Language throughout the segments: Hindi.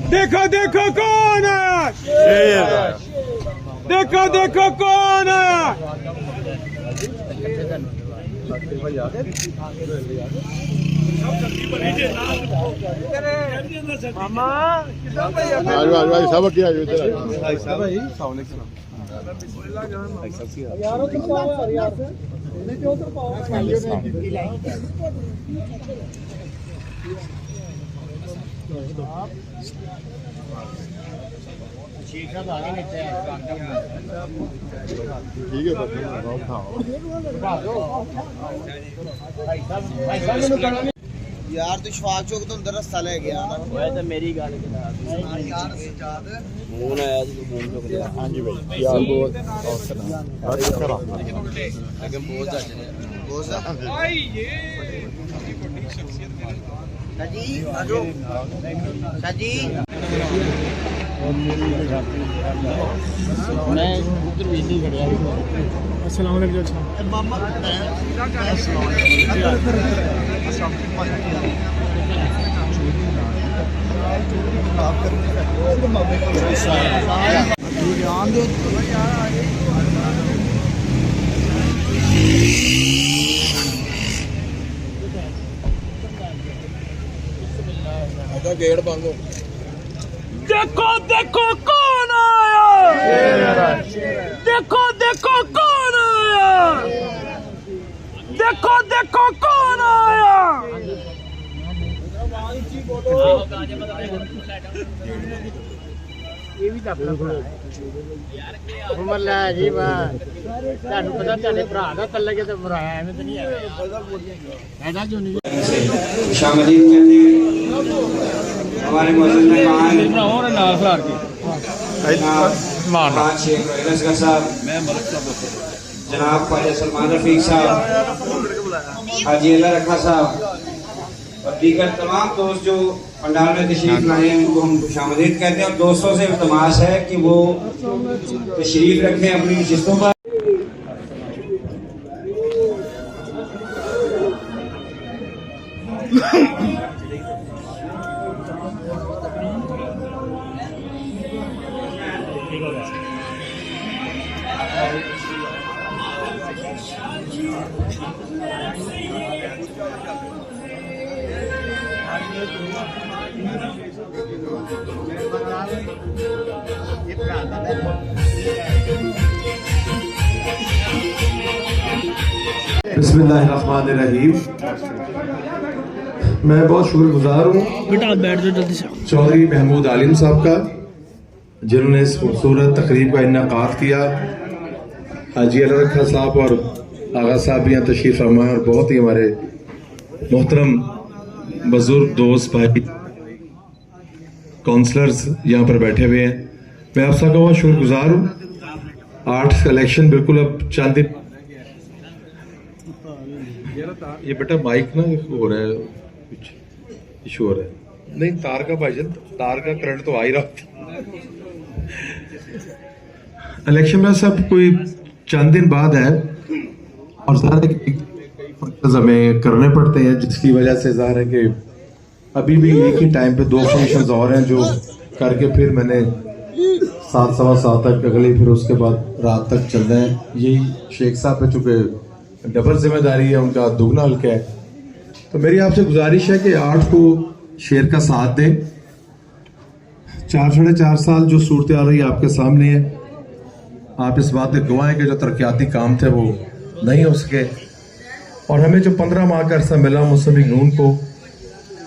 देखो देखो कौन है, देखो देखो कौन है। मामा सब क्या यार तू शफाक चौक तो अंदर रस्ता ले गया ना तो मेरी गल यार फोन आया जी फोन चुक लिया। हां जी भाई यार बहुत लेकिन बहुत बहुत भाई ये बड़ी शख्सियत मेरे जी आजो साजी मैं उधर भी नहीं खड़ा। अस्सलाम वालेकुम मामा गेट बंद हो। देखो देखो कौन आया, देखो देखो कौन आया, देखो देखो कौन आया। उमर ला जी ਤੁਹਾਨੂੰ ਪਤਾ ਤੁਹਾਡੇ ਭਰਾ ਦਾ ਤਲਕ ਤੇ ਮਰਾਇਆ ਐਵੇਂ ਤਾਂ ਨਹੀਂ ਐਡਾ क्यों नहीं शामिल कहते हैं हमारे मौजूद में कहा है जनाब ख्वाजा सलमान रफीक साहब, हाजी अल्लाह रखा साहब और दीगर तमाम दोस्त जो पंडाल में तशरीफ लाए हैं उनको हम खुशामदीद कहते हैं। और दोस्तों से इल्तमास है कि वो तशरीफ रखें अपनी नशिस्तों पर। बिस्मिल्लाहिर्रहमानिर्रहीम। मैं बहुत शुक्रगुजार हूँ चौधरी महमूद आलिम साहब का, जिन्होंने इस खूबसूरत तकरीब का इन्नेकाद किया। हाजी अल्लाह रखा साहब और आगा साहब भी यहाँ तशरीफ फरमा और बहुत ही हमारे मोहतरम बुजुर्ग दोस्त भाई काउंसलर्स यहाँ पर बैठे हुए हैं। मैं आप सबका बहुत शुक्रगुजार हूँ। आर्ट कलेक्शन बिल्कुल अब चंद दिन ये बेटा माइक ना हो रहा है, कुछ इशू हो रहा है। नहीं तार का भाईजान, तार का करंट तो आ ही रहा। इलेक्शन में सब कोई चंद दिन बाद है और ज़्यादा हमें करने पड़ते हैं, जिसकी वजह से ज़ाहिर है कि अभी भी एक ही टाइम पे 2 फंक्शन और हैं जो करके फिर मैंने 7 सवा 7 तक अगले, फिर उसके बाद रात तक चल रहे हैं। यही शेख साहब पे चूंकि डबल जिम्मेदारी है, उनका दुगना हल्का है, तो मेरी आपसे गुजारिश है कि आर्ट को शेर का साथ दें। 4 साढ़े 4 साल जो सूरत आ रही है आपके सामने है, आप इस बात के गवाह हैं कि जो तरक्याती काम थे वो नहीं हो सके और हमें जो 15 माह का अरसा मिला मुस्लिम लीग नून को,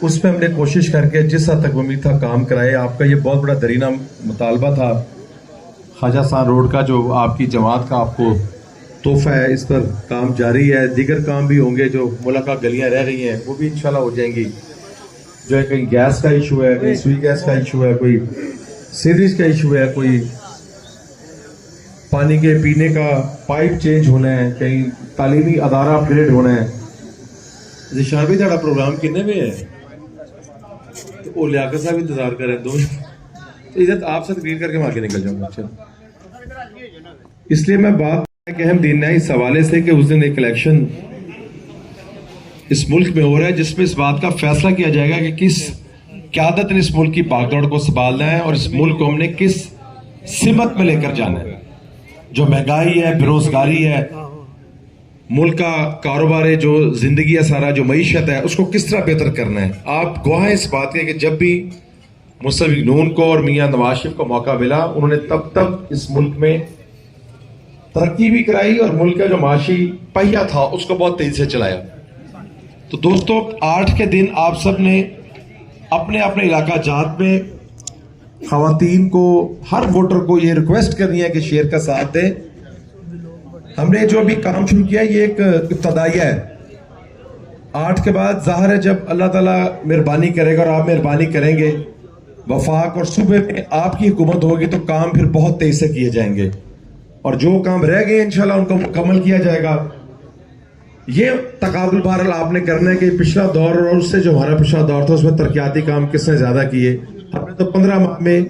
उसमें हमने कोशिश करके जिस हद तक उम्मीद था काम कराए। आपका ये बहुत बड़ा दरीना मुतालबा था ख्वाजा साहब रोड का, जो आपकी जमात का आपको तोहफा है, इस पर काम जारी है। दीगर काम भी होंगे, जो मुलाका गलियां रह गई हैं वो भी इंशाल्लाह हो जाएंगी। जो है कहीं गैस का इशू है, कहीं सुई गैस का इशू है, कोई सीरीज का इशू है, कोई पानी के पीने का पाइप चेंज होना है, कहीं तालीमी अदारा अपग्रेड होना है। जिशान भाई ਤੁਹਾਡਾ प्रोग्राम किन्ने में है तो वो लियाकत साहब इंतजार कर रहे हैं 2 मिनट इज्जत आपसे तकरीर करके मैं आगे निकल जाऊंगा। चलो इसलिए मैं बात एक अहम दिन है इस हवाले से कि उस दिन एक इलेक्शन इस मुल्क में हो रहा है जिसमें इस बात का फैसला किया जाएगा कि किस क़यादत ने इस मुल्क की भागदौड़ को संभालना है और इस मुल्क को हमने किस सिमत में लेकर जाना है। जो महंगाई है, बेरोजगारी है, मुल्क का कारोबार है, जो जिंदगी है, सारा जो मईशत है, उसको किस तरह बेहतर करना है। आप गवाह हैं इस बात के कि जब भी मुस्तफा नून को और मियां नवाज शरीफ को मौका मिला उन्होंने तब इस मुल्क में तरक्की भी कराई और मुल्क का जो माशी पहिया था उसको बहुत तेजी से चलाया। तो दोस्तों 8 के दिन आप सब ने अपने अपने इलाका जात में खवातीन को, हर वोटर को ये रिक्वेस्ट करनी है कि शेर का साथ दें। हमने जो अभी काम शुरू किया ये एक इब्तदाइया है। 8 के बाद जाहिर है जब अल्लाह ताला मेहरबानी करेगा और आप मेहरबानी करेंगे, वफाक और सूबे में आपकी हुकूमत होगी तो काम फिर बहुत तेज से किए जाएंगे और जो काम रह गए इंशाल्लाह उनको मुकम्मल किया जाएगा। ये तकाबुल बहरहाल आपने करना है कि पिछला दौर और उससे जो हमारा पिछला दौर था उसमें तरक्याती काम किसने ज्यादा किए। हमने तो 15 माह में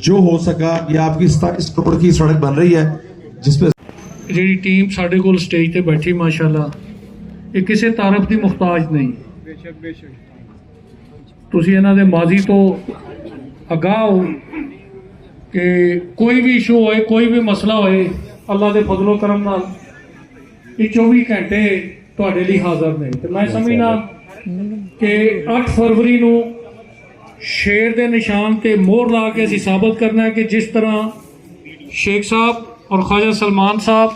जो हो सका, ये आपकी 27 करोड़ की सड़क बन रही है जिसपे ਜਿਹੜੀ ਟੀਮ ਸਾਡੇ ਕੋਲ ਸਟੇਜ ਤੇ ਬੈਠੀ ਮਾਸ਼ਾਅੱਲਾ ਇਹ ਕਿਸੇ ਤਾਰਫ ਦੀ ਮੁਹਤਾਜ ਨਹੀਂ। ਬੇਸ਼ੱਕ ਤੁਸੀਂ ਇਹਨਾਂ ਦੇ ਮਾਜ਼ੀ ਤੋਂ ਅਗਾਹ ਹੋ ਕਿ ਕੋਈ ਵੀ ਇਸ਼ੂ ਹੋਏ, ਕੋਈ ਵੀ ਮਸਲਾ ਹੋਏ, ਅੱਲਾ ਦੇ ਫਜ਼ਲ ਕਰਮ ਨਾਲ ਇਹ 24 ਘੰਟੇ ਤੁਹਾਡੇ ਲਈ ਹਾਜ਼ਰ ਨੇ। ਤੇ ਮੈਂ ਸਮਝਣਾ ਕਿ 8 ਫਰਵਰੀ ਨੂੰ ਸ਼ੇਰ ਦੇ ਨਿਸ਼ਾਨ ਤੇ ਮੋਹਰ ਲਾ ਕੇ ਅਸੀਂ ਸਾਬਤ ਕਰਨਾ ਹੈ ਕਿ ਜਿਸ ਤਰ੍ਹਾਂ शेख साहब और ख्वाजा सलमान साहब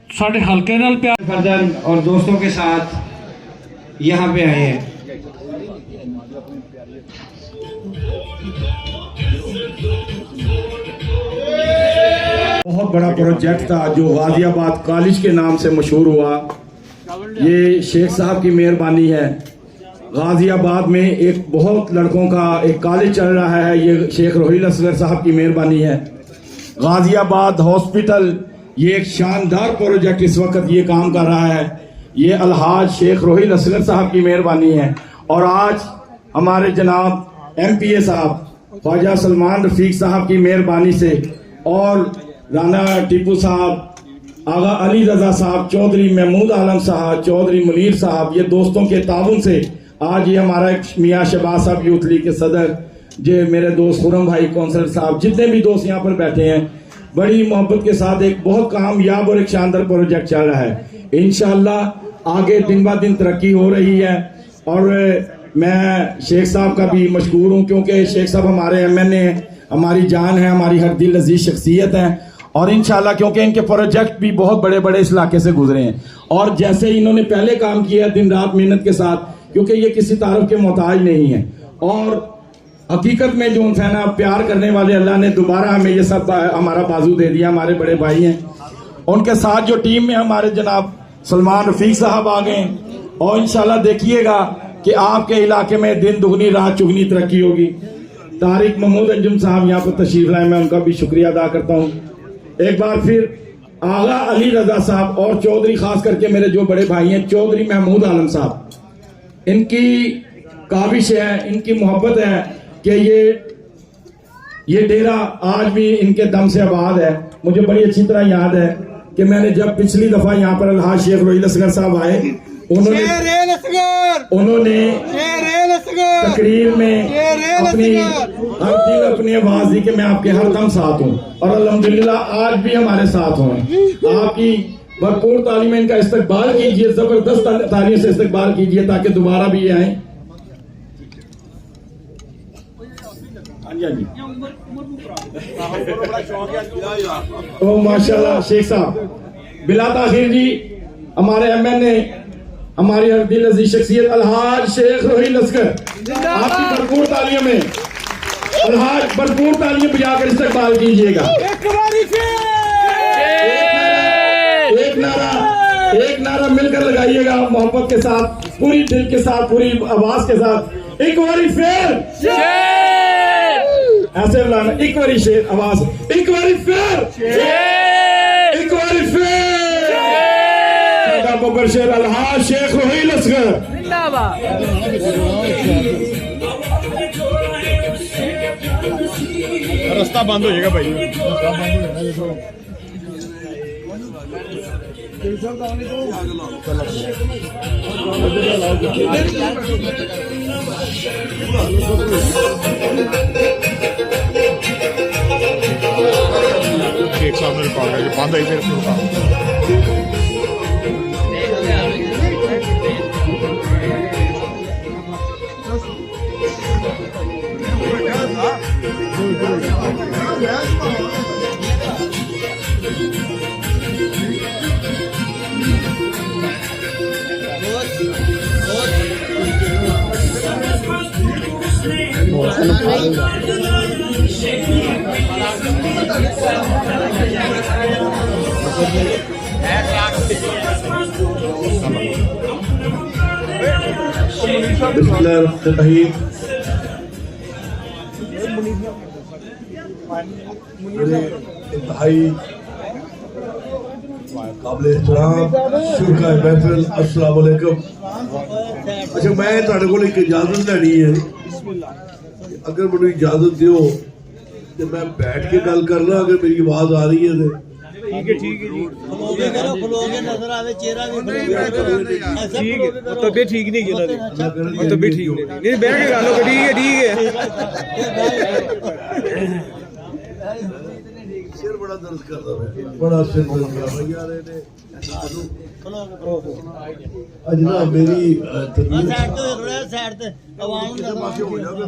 साढ़े हल्के नाल प्यार फर्जन और दोस्तों के साथ यहाँ पे आए हैं। बहुत बड़ा प्रोजेक्ट था जो गाजियाबाद कॉलेज के नाम से मशहूर हुआ। ये शेख साहब की मेहरबानी है। गाजियाबाद में एक बहुत लड़कों का एक कॉलेज चल रहा है, ये शेख रोहिल असगर साहब की मेहरबानी है। गाजियाबाद हॉस्पिटल ये एक शानदार प्रोजेक्ट इस वक्त ये काम कर रहा है, ये अलहाज शेख रोहिल असगर साहब की मेहरबानी है। और आज हमारे जनाब MPA साहब ख्वाजा सलमान रफीक साहब की मेहरबानी से और राना टीपू साहब, आगा अली रजा साहब, चौधरी महमूद आलम साहब, चौधरी मुनीर साहब, ये दोस्तों के ताउन से आज ये हमारा मियाँ शहबाज साहब यूथ लीग के सदर, जो मेरे दोस्त खुरम भाई कौंसलर साहब, जितने भी दोस्त यहाँ पर बैठे हैं, बड़ी मोहब्बत के साथ एक बहुत कामयाब और एक शानदार प्रोजेक्ट चल रहा है। इंशाल्लाह आगे दिन ब दिन तरक्की हो रही है। और मैं शेख साहब का भी मशकूर हूँ क्योंकि शेख साहब हमारे MNA हैं, हमारी जान है, हमारी हर दिल अजीज शख्सियत है। और इंशाल्लाह क्योंकि इनके प्रोजेक्ट भी बहुत बड़े बड़े इस इलाके से गुजरे हैं और जैसे इन्होंने पहले काम किया दिन रात मेहनत के साथ, क्योंकि ये किसी तारफ के मोहताज नहीं है और हकीकत में जो है ना प्यार करने वाले अल्लाह ने दोबारा हमें ये सब हमारा बाजू दे दिया। हमारे बड़े भाई हैं, उनके साथ जो टीम में हमारे जनाब सलमान रफीक साहब आ गए और इंशाल्लाह देखिएगा कि आपके इलाके में दिन दुगनी रात चुगनी तरक्की होगी। तारिक महमूद अंजुम साहब यहाँ पर तशरीफ लाए, मैं उनका भी शुक्रिया अदा करता हूँ। एक बार फिर आगा अली रजा साहब और चौधरी, खास करके मेरे जो बड़े भाई हैं चौधरी महमूद आलम साहब, इनकी काविश है, इनकी मोहब्बत है कि ये डेरा आज भी इनके दम से आबाद है। मुझे बड़ी अच्छी तरह याद है कि मैंने जब पिछली दफा यहाँ पर अलहाज शेख रोहिल असगर साहब आए, उन्होंने तकरीर में अपनी हर दिन अपनी आवाज दी कि मैं आपके हर दम साथ हूँ और अल्हम्दुलिल्लाह आज भी हमारे साथ हैं। आपकी भरपूर तालीम, इनका इस्तकबाल कीजिए, जबरदस्त तालीम से इस्तकबाल कीजिए ताकि दोबारा भी ये आए। तो माशाल्लाह शेख साहब बिला ताखिर जी, हमारे MNA, हमारी हर दिल अजीज शख्सियत अलहाज शेख रोहिल असगर, आपकी भरपूर तालियों में अलहाज भरपूर तालियां बजाकर इस्तकबाल कीजिएगा। एक नारा मिलकर लगाइएगा मोहब्बत के साथ, पूरी दिल के साथ, पूरी आवाज के साथ। एक बारी फिर ऐसे बुलाना, एक बारी शेर आवाज, एक बारी फिर, एक बारी फिर बबर शेर अलहाज शेख रोहिल असगर। रास्ता बंद हो जाएगा भाई। शेख साहब ने रिकॉर्ड है बंद आई फिर बिस्मिल्लाहिर्रहमानिर्रहीम। इंतहाई काबिल एहतराम शुरा महफिल अस्सलाम वालेकुम। अच्छा मैं तुहाडे कोल एक इजाजत लैनी है, अगर मैनूं इजाजत दिओ तो मैं बैठ के गल करना, अगर मेरी आवाज आ रही है तो ठीक है जी खलोगे नजर आवे चेहरा भी ठीक है। तबीयत ठीक नहीं गिना और तबीयत ठीक नहीं बैठ के गालो ठीक है सिर बड़ा दर्द करता है, बड़ा सिर दर्द कर रहा है यार इन्हें। अज ना मेरी साइड तो थोड़ा साइड ते आवाम हो जाओगे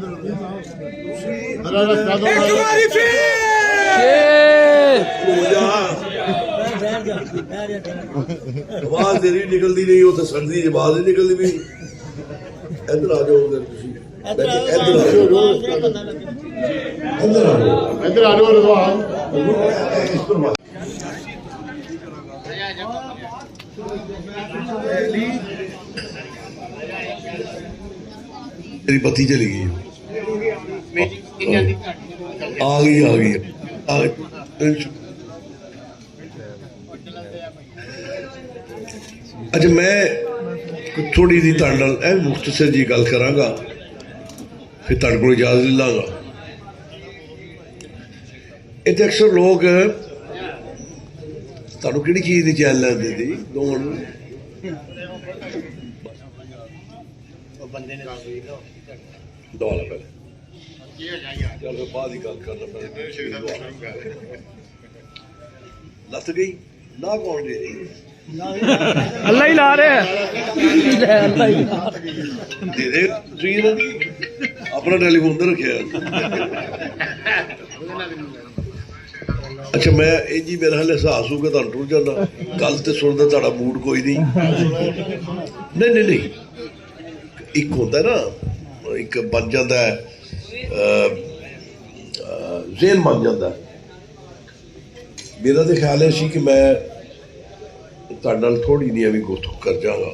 आवाज तेरी निकलती नहीं, वो तो सर्दी की आवाज नहीं निकलती भी। इधर आ जाओ, इधर आ जाओ रिजवान। मेरी बत्ती चली गई, आ गई अच्छा मैं थोड़ी जी तुहाडे नाल मुख्तसर जी गल करांगा, फिर तुहाडे कोल इजाजत ले लांगा। इत्थे अक्सर लोग तुहानूं किहड़ी चीज़ दी चैन लैंदे सी दोन दवाला पहले चल फिर बाद ही गल करना पहले लत गई ना कौन दे रही अल्लाह ही ला रहे हैं दे दे अपना टेलीफोन तो रखे। अच्छा मैं ये जी मेरा हाले एहसास हो गया तुहानूं टुर जाना, गल तो सुनदा तुहाडा मूड कोई नहीं नहीं एक होंदा ना, एक बन जाता है ज़हन बन जाता है। मेरा तो ख्याल है कि मैं तुहाडे नाल थोड़ी नहीं अभी गुफ्तगू कर जागा।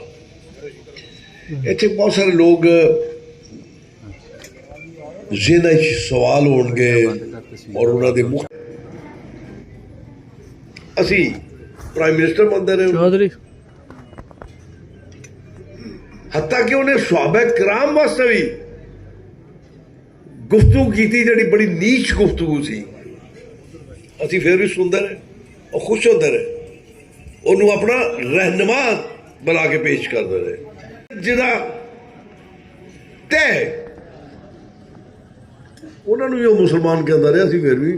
इत्थे बहुत सारे लोग ज़हन सवाल होणगे और उन्होंने मुख असी प्राइम मिनिस्टर बनते रहे चौधरी हत्ता कि उन्हें सहाबा किराम वास्ते भी गुफ्तगू की जी बड़ी नीच गुफ्तगू सी, असी फिर भी सुनते रहे और खुश होते रहे, उन्होंने अपना रहनुमा बना के पेश करते रहे। जिदा तय उन्होंने भी मुसलमान कहता रहे, असी फिर भी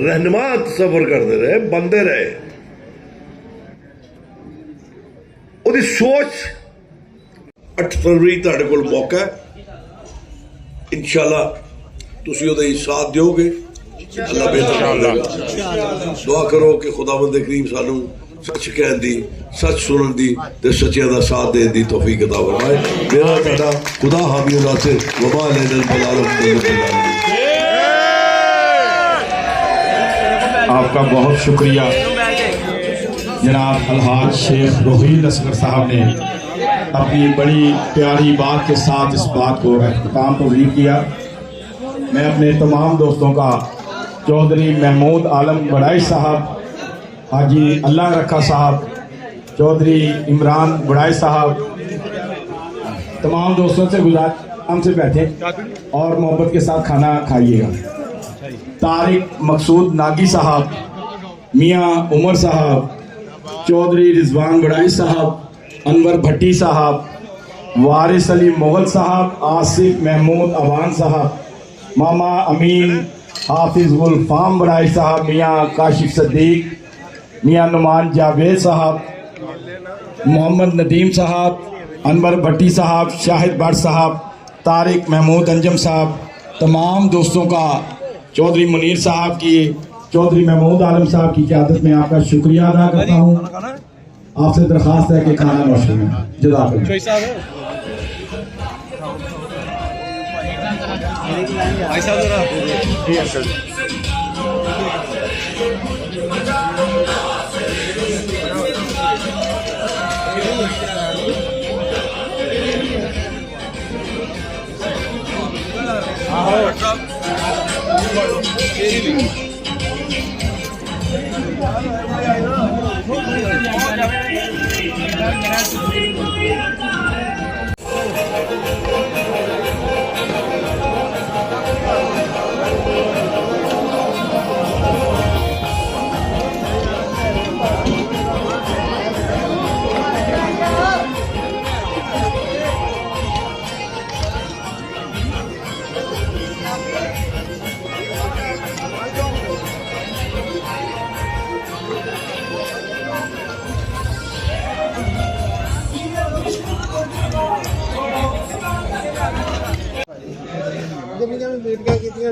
रहनुमा सफर करते रहे, बनते रहे। ਉਹਦੀ सोच 8 फरवरी ਤੁਹਾਡੇ ਕੋਲ मौका है, इंशाल्लाह ਤੁਸੀਂ ਉਹਦਾ ਹੀ साथ ਦਿਓਗੇ, अल्लाह बेहतर करेगा। दुआ करो कि खुदावंद करीम सानू सच कहन दी, सच सुनन दी ते सच्चियां दा साथ देने दी तौफीक अता फरमाए। मेरा ਤੁਹਾਡਾ खुदा हामी नासिर वमा अलैना बलाल। आपका बहुत शुक्रिया जनाब अलहाज शेख रोहील असगर साहब ने अपनी बड़ी प्यारी बात के साथ इस बात को अख्ताम पजीर किया। मैं अपने तमाम दोस्तों का चौधरी महमूद आलम बड़ाई साहब, हाजी अल्लाह रखा साहब, चौधरी इमरान बुढ़ाई साहब, तमाम दोस्तों से गुजारिश आराम से बैठे और मोहब्बत के साथ खाना खाइएगा। तारिक मकसूद नागी साहब, मियाँ उमर साहब, चौधरी रिजवान बुढ़ाई साहब, अनवर भट्टी साहब, वारिस अली मुगल साहब, आसिफ महमूद अवान साहब, मामा अमीन हाफिज गुल फाम बुढ़ाई साहब, मियाँ काशिफ सद्दीक, मियाँ नुमान जावेद साहब, मोहम्मद नदीम साहब, अनवर भट्टी साहब, शाहिद भट्ट साहब, तारिक महमूद अंजम साहब, तमाम दोस्तों का चौधरी मुनीर साहब की, चौधरी महमूद आलम साहब की क़यादत में आपका शुक्रिया अदा करता हूँ। आपसे दरख्वास्त है कि खाना नोश करें। जज़ाकल्लाह।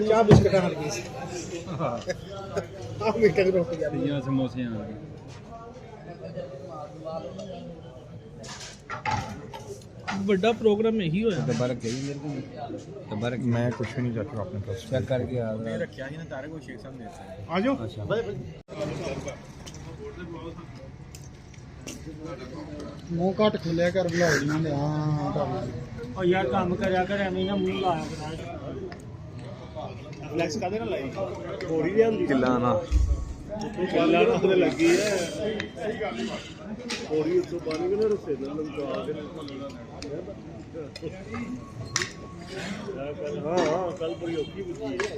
ਚਾਹ ਬਿਸਕਟਾਂ ਨਾਲ ਗਈ ਸੀ ਆਹ ਮਿੱਠੇ ਦੀ ਰੋਟੀ ਆ ਜਾਂ ਸਮੋਸੇ ਆ ਵੱਡਾ ਪ੍ਰੋਗਰਾਮ ਇਹੀ ਹੋਇਆ ਡੱਬਾ ਰੱਖਿਆ ਜੀ ਮੇਰੇ ਕੋਲ ਡੱਬਾ ਰੱਖ ਮੈਂ ਕੁਝ ਨਹੀਂ ਚੱਕ ਆਪਣੇ ਪਾਸ ਚੈੱਕ ਕਰਕੇ ਆ ਮੈਂ ਰੱਖਿਆ ਸੀ ਨਾ ਤਾਰੇ ਕੋਲ ਸ਼ੇਖ ਸਾਹਿਬ ਨੇ ਆ ਜਾਓ ਮੂੰਹ ਘੱਟ ਖੁੱਲਿਆ ਕਰ ਬੁਲਾਉਣੀਆਂ ਨੇ ਹਾਂ ਉਹ ਯਾਰ ਕੰਮ ਕਰਿਆ ਕਰ ਐਵੇਂ ਨਾ ਮੂੰਹ ਲਾਇਆ ਕਰ ਫਲੈਕਸ ਕਾਦੇ ਨਾਲ ਲਾਈ ਥੋੜੀ ਜਿਹੀ ਹੁੰਦੀ ਕਿੱਲਾ ਨਾ ਉਹਦੇ ਲੱਗੀ ਹੈ ਸਹੀ ਗੱਲ ਥੋੜੀ ਉੱਤੋਂ ਪਾਣੀ ਵੀ ਨਾ ਰਸੇ ਨਾਲ ਲੰਕਾ ਕੇ ਹਾਂ ਕੱਲ ਬੜੀ ਔਖੀ ਬੁੱਝੀ ਹੈ